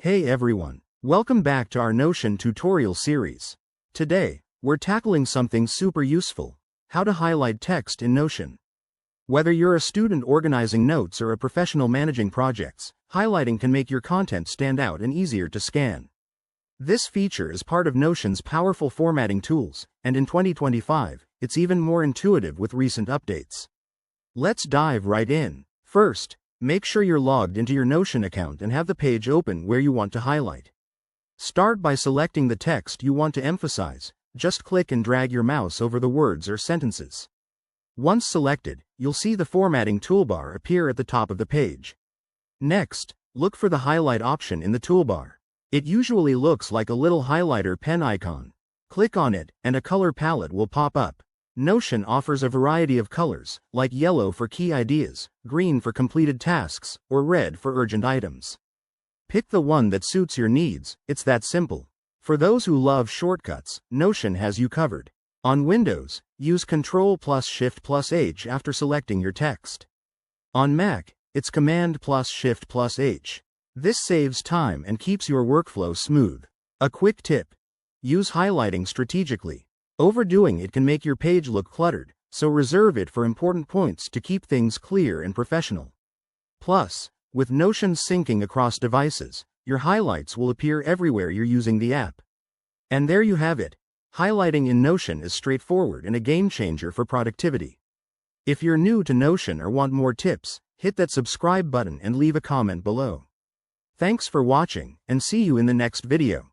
Hey everyone, welcome back to our Notion tutorial series. Today, we're tackling something super useful: how to highlight text in Notion. Whether you're a student organizing notes or a professional managing projects, highlighting can make your content stand out and easier to scan. This feature is part of Notion's powerful formatting tools, and in 2025, it's even more intuitive with recent updates. Let's dive right in. First, make sure you're logged into your Notion account and have the page open where you want to highlight. Start by selecting the text you want to emphasize. Just click and drag your mouse over the words or sentences. Once selected, you'll see the formatting toolbar appear at the top of the page. Next, look for the highlight option in the toolbar. It usually looks like a little highlighter pen icon. Click on it, and a color palette will pop up. Notion offers a variety of colors, like yellow for key ideas, green for completed tasks, or red for urgent items. Pick the one that suits your needs. It's that simple. For those who love shortcuts, Notion has you covered. On Windows, use Ctrl+Shift+H after selecting your text. On Mac, it's Command+Shift+H. This saves time and keeps your workflow smooth. A quick tip: use highlighting strategically. Overdoing it can make your page look cluttered, so reserve it for important points to keep things clear and professional. Plus, with Notion syncing across devices, your highlights will appear everywhere you're using the app. And there you have it. Highlighting in Notion is straightforward and a game changer for productivity. If you're new to Notion or want more tips, hit that subscribe button and leave a comment below. Thanks for watching, and see you in the next video.